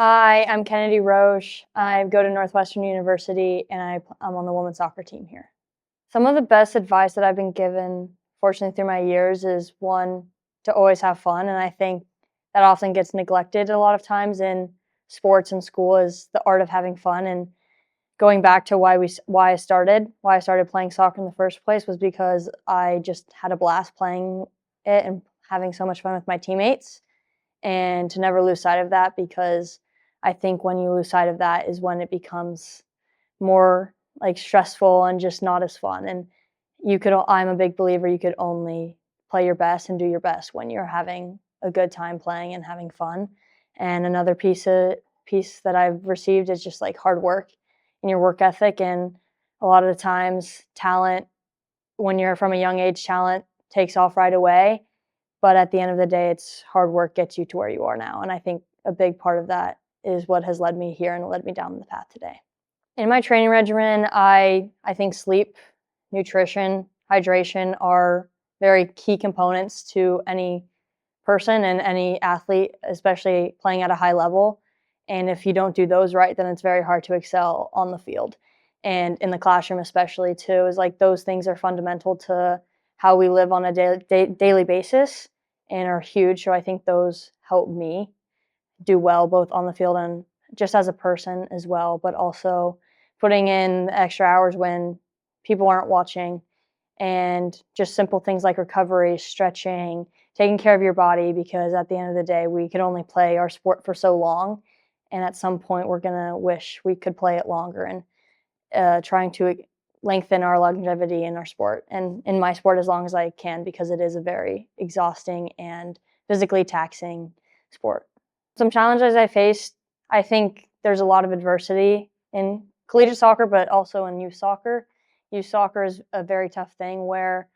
Hi, I'm Kennedy Roesch. I go to Northwestern University and I'm on the women's soccer team here. Some of the best advice that I've been given, fortunately, through my years is one, to always have fun. And I think that often gets neglected a lot of times in sports and school is the art of having fun. And going back to why I started playing soccer in the first place was because I just had a blast playing it and having so much fun with my teammates and to never lose sight of that because I think when you lose sight of that is when it becomes more like stressful and just not as fun. And I'm a big believer you could only play your best and do your best when you're having a good time playing and having fun. And another piece that I've received is just like hard work and your work ethic. And a lot of the times, talent, when you're from a young age, talent takes off right away. But at the end of the day, it's hard work gets you to where you are now. And I think a big part of that is what has led me here and led me down the path today. In my training regimen, I think sleep, nutrition, hydration are very key components to any person and any athlete, especially playing at a high level. And if you don't do those right, then it's very hard to excel on the field. And in the classroom, especially, too, is like those things are fundamental to how we live on a daily basis and are huge. So I think those help me do well both on the field and just as a person as well, but also putting in the extra hours when people aren't watching and just simple things like recovery, stretching, taking care of your body because at the end of the day, we can only play our sport for so long. And at some point, we're going to wish we could play it longer and trying to lengthen our longevity in our sport and in my sport as long as I can because it is a very exhausting and physically taxing sport. Some challenges I faced, I think there's a lot of adversity in collegiate soccer, but also in youth soccer. Youth soccer is a very tough thing where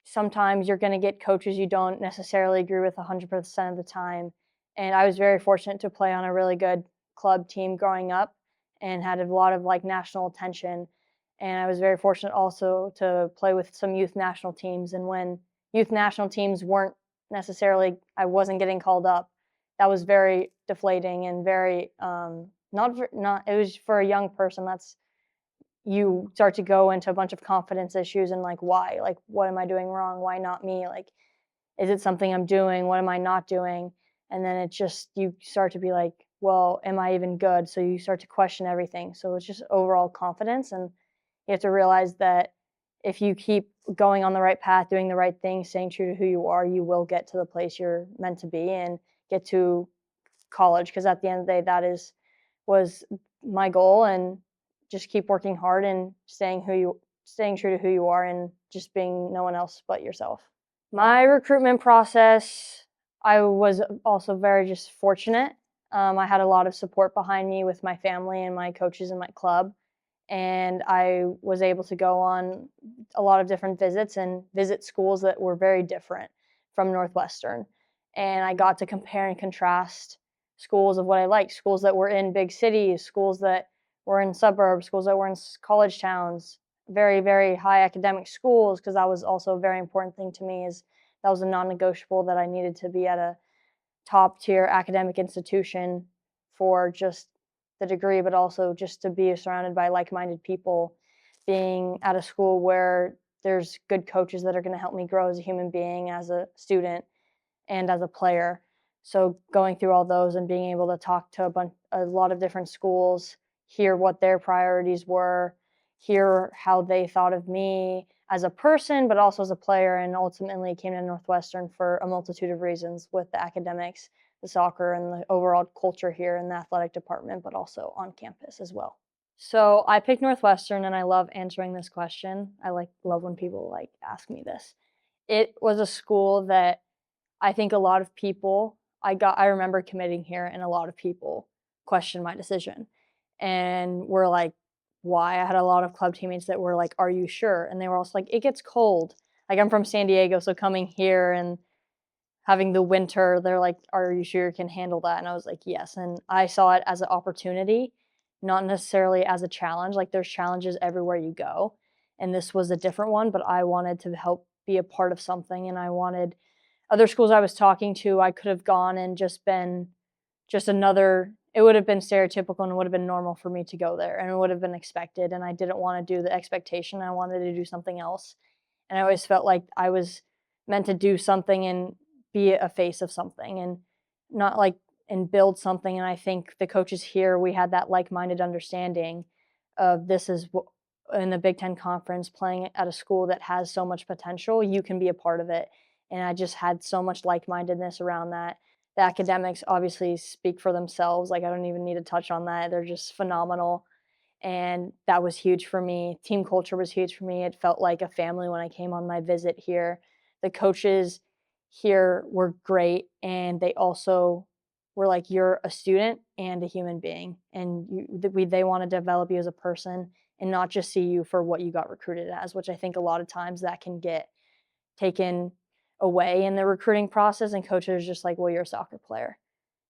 sometimes you're going to get coaches you don't necessarily agree with 100% of the time. And I was very fortunate to play on a really good club team growing up and had a lot of like national attention. And I was very fortunate also to play with some youth national teams. And when youth national teams weren't necessarily, I wasn't getting called up, that was very deflating and very, it was for a young person, you start to go into a bunch of confidence issues and like why, like what am I doing wrong, why not me, like is it something I'm doing, what am I not doing, and then you start to be like, well, am I even good, so you start to question everything. So it's just overall confidence, and you have to realize that if you keep going on the right path, doing the right thing, staying true to who you are, you will get to the place you're meant to be and get to college, because at the end of the day was my goal, and just keep working hard and staying true to who you are and just being no one else but yourself. My recruitment process, I was also very just fortunate. I had a lot of support behind me with my family and my coaches in my club, and I was able to go on a lot of different visits and visit schools that were very different from Northwestern. And I got to compare and contrast schools of what I liked, schools that were in big cities, schools that were in suburbs, schools that were in college towns, very, very high academic schools, because that was also a very important thing to me, is that was a non-negotiable, that I needed to be at a top tier academic institution for just the degree, but also just to be surrounded by like-minded people, being at a school where there's good coaches that are going to help me grow as a human being, as a student, and as a player. So going through all those and being able to talk to a lot of different schools, hear what their priorities were, hear how they thought of me as a person, but also as a player, and ultimately came to Northwestern for a multitude of reasons with the academics, the soccer, and the overall culture here in the athletic department, but also on campus as well. So I picked Northwestern, and I love answering this question. Love when people ask me this. It was a school that I think a lot of people, I remember committing here, and a lot of people questioned my decision and were like, why? I had a lot of club teammates that were like, are you sure? And they were also like, it gets cold. Like, I'm from San Diego, so coming here and having the winter, they're like, are you sure you can handle that? And I was like, yes. And I saw it as an opportunity, not necessarily as a challenge. Like, there's challenges everywhere you go. And this was a different one, but I wanted to help be a part of something. And I wanted other schools I was talking to, I could have gone and just just another, it would have been stereotypical and it would have been normal for me to go there and it would have been expected. And I didn't want to do the expectation. I wanted to do something else. And I always felt like I was meant to do something and be a face of something and not like and build something. And I think the coaches here, we had that like-minded understanding of this is in the Big Ten Conference, playing at a school that has so much potential, you can be a part of it. And I just had so much like-mindedness around that. The academics obviously speak for themselves. Like I don't even need to touch on that. They're just phenomenal. And that was huge for me. Team culture was huge for me. It felt like a family when I came on my visit here. The coaches here were great, and they also were like, you're a student and a human being, and they want to develop you as a person and not just see you for what you got recruited as, which I think a lot of times that can get taken away in the recruiting process, and coaches are just like, well, you're a soccer player.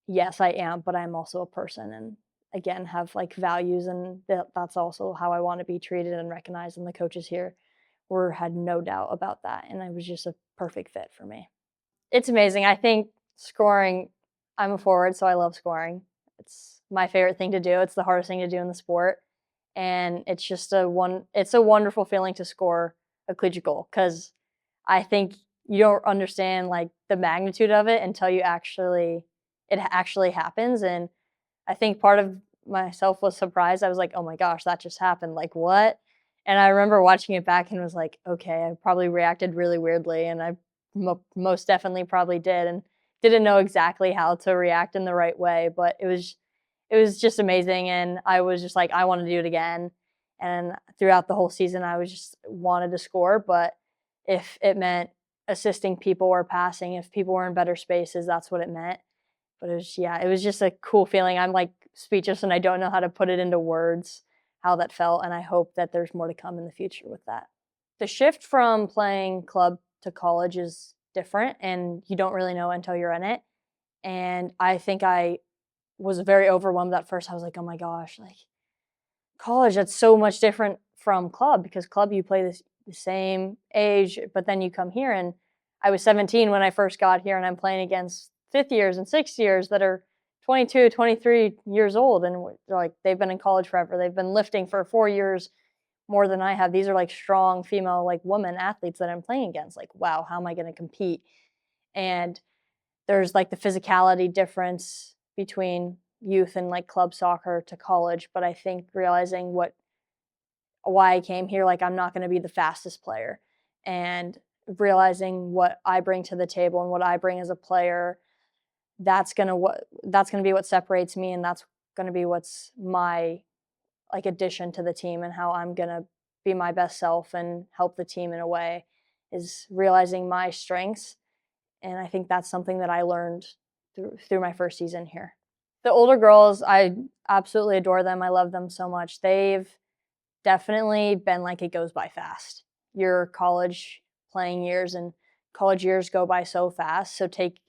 Yes, I am, but I'm also a person, and again, have like values, and that's also how I want to be treated and recognized. And the coaches here had no doubt about that, and it was just a perfect fit for me. It's amazing. I think scoring, I'm a forward, so I love scoring. It's my favorite thing to do. It's the hardest thing to do in the sport, and it's just it's a wonderful feeling to score a collegiate goal, because I think you don't understand like the magnitude of it until it actually happens. And I think part of myself was surprised. I was like, oh my gosh, that just happened. Like, what? And I remember watching it back and was like, okay, I probably reacted really weirdly. And I most definitely probably did, and didn't know exactly how to react in the right way. But it was just amazing. And I was just like, I want to do it again. And throughout the whole season, I was just wanted to score. But if it meant assisting people or passing, if people were in better spaces, that's what it meant. But it was just a cool feeling. I'm like speechless and I don't know how to put it into words how that felt. And I hope that there's more to come in the future with that. The shift from playing club to college is different, and you don't really know until you're in it. And I think I was very overwhelmed at first. I was like, oh my gosh, like college, that's so much different from club, because club you play the same age, but then you come here, and I was 17 when I first got here, and I'm playing against fifth years and sixth years that are 22, 23 years old, and like they've been in college forever. They've been lifting for 4 years more than I have. These are like strong female like women athletes that I'm playing against. Like, wow, how am I going to compete? And there's like the physicality difference between youth and like club soccer to college. But I think realizing why I came here, like I'm not going to be the fastest player, and realizing what I bring to the table and what I bring as a player, that's going to be what separates me, and that's going to be what's my like addition to the team, and how I'm going to be my best self and help the team in a way, is realizing my strengths. And I think that's something that I learned through my first season here. The older girls, I absolutely adore them. I love them so much. They've definitely been like, it goes by fast. Your college playing years and college years go by so fast. So take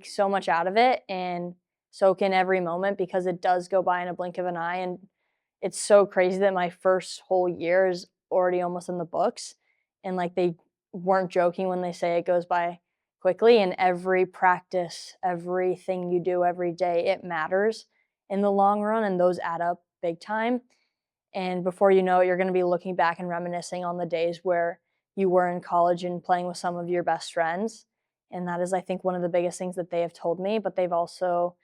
so much out of it and soak in every moment, because it does go by in a blink of an eye. And it's so crazy that my first whole year is already almost in the books. And like they weren't joking when they say it goes by quickly. And every practice, everything you do every day, it matters in the long run, and those add up big time. And before you know it, you're going to be looking back and reminiscing on the days where you were in college and playing with some of your best friends. And that is, I think, one of the biggest things that they have told me. But they've also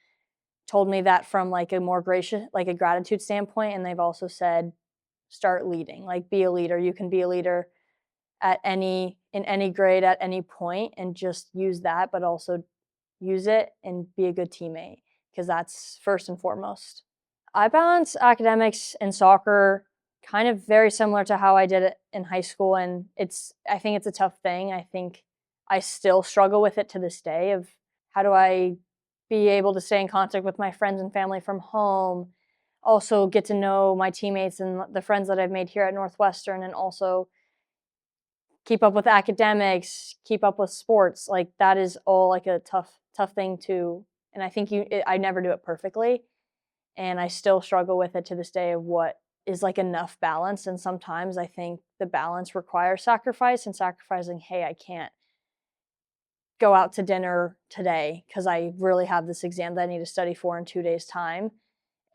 told me that from like a more gracious, like a gratitude standpoint. And they've also said, start leading, like be a leader. You can be a leader in any grade at any point, and just use that, but also use it and be a good teammate, because that's first and foremost. I balance academics and soccer kind of very similar to how I did it in high school, and I think it's a tough thing. I think I still struggle with it to this day, of how do I be able to stay in contact with my friends and family from home, also get to know my teammates and the friends that I've made here at Northwestern, and also keep up with academics, keep up with sports. Like that is all like a tough thing to, and I think I never do it perfectly. And I still struggle with it to this day, of what is like enough balance. And sometimes I think the balance requires sacrifice, and sacrificing, hey, I can't go out to dinner today because I really have this exam that I need to study for in 2 days' time,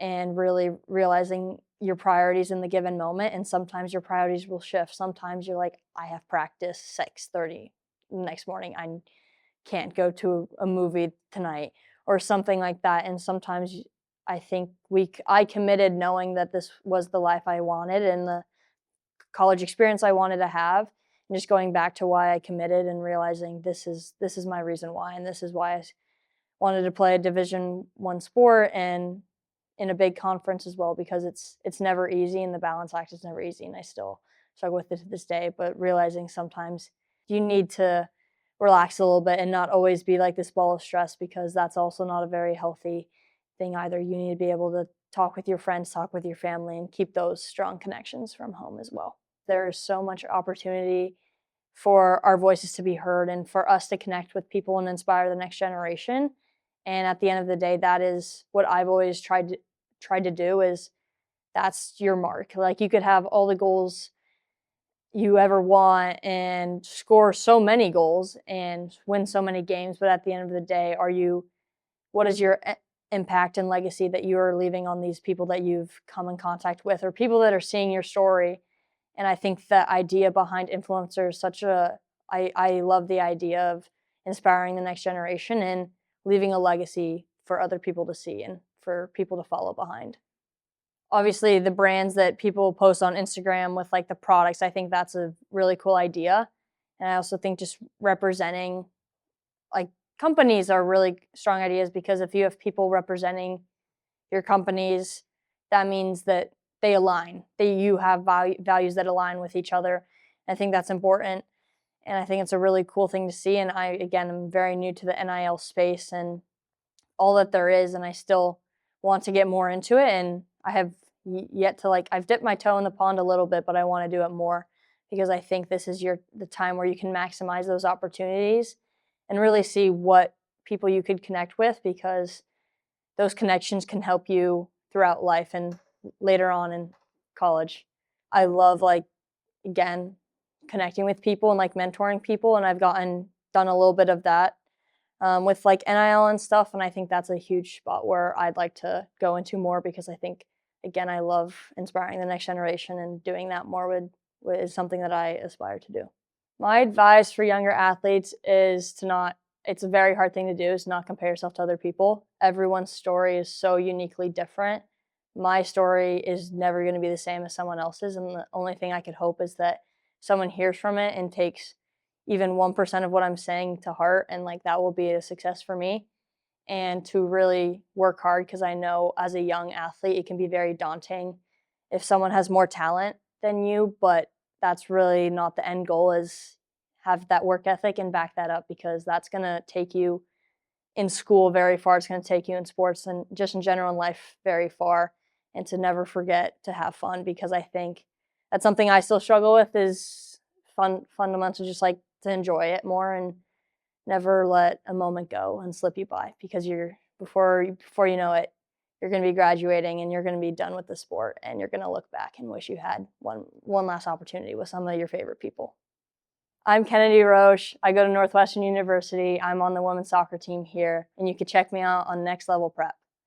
and really realizing your priorities in the given moment. And sometimes your priorities will shift. Sometimes you're like, I have practice 6:30 next morning. I can't go to a movie tonight or something like that. And sometimes I think I committed knowing that this was the life I wanted and the college experience I wanted to have, and just going back to why I committed and realizing this is my reason why, and this is why I wanted to play a Division I sport and in a big conference as well, because it's never easy and the balance act is never easy, and I still struggle with it to this day. But realizing sometimes you need to relax a little bit and not always be like this ball of stress, because that's also not a very healthy thing either. You need to be able to talk with your friends, talk with your family, and keep those strong connections from home as well. There is so much opportunity for our voices to be heard and for us to connect with people and inspire the next generation. And at the end of the day, that is what I've always tried to do. Is that's your mark. Like, you could have all the goals you ever want and score so many goals and win so many games, but at the end of the day, what is your impact and legacy that you are leaving on these people that you've come in contact with, or people that are seeing your story? And I think the idea behind influencers I love the idea of inspiring the next generation and leaving a legacy for other people to see and for people to follow behind. Obviously, the brands that people post on Instagram with like the products, I think that's a really cool idea. And I also think just representing like companies are really strong ideas, because if you have people representing your companies, that means that they align, that you have values that align with each other. I think that's important, and I think it's a really cool thing to see. And I, again, am very new to the NIL space and all that there is, and I still want to get more into it. And I have yet to, like, I've dipped my toe in the pond a little bit, but I want to do it more, because I think this is the time where you can maximize those opportunities and really see what people you could connect with, because those connections can help you throughout life and later on in college. I love, like, again, connecting with people and like mentoring people, and I've done a little bit of that with like NIL and stuff, and I think that's a huge spot where I'd like to go into more, because I think, again, I love inspiring the next generation, and doing that more is something that I aspire to do. My advice for younger athletes is it's a very hard thing to do, is not compare yourself to other people. Everyone's story is so uniquely different. My story is never going to be the same as someone else's, and the only thing I could hope is that someone hears from it and takes even 1% of what I'm saying to heart, and like that will be a success for me. And to really work hard, because I know as a young athlete it can be very daunting if someone has more talent than you, but that's really not the end goal. Is have that work ethic and back that up, because that's going to take you in school very far. It's going to take you in sports and just in general in life very far. And to never forget to have fun, because I think that's something I still struggle with, is fundamental, just like to enjoy it more and never let a moment go and slip you by, because before you know it, you're going to be graduating and you're going to be done with the sport, and you're going to look back and wish you had one last opportunity with some of your favorite people. I'm Kennedy Roesch. I go to Northwestern University. I'm on the women's soccer team here, and you can check me out on Next Level Prep.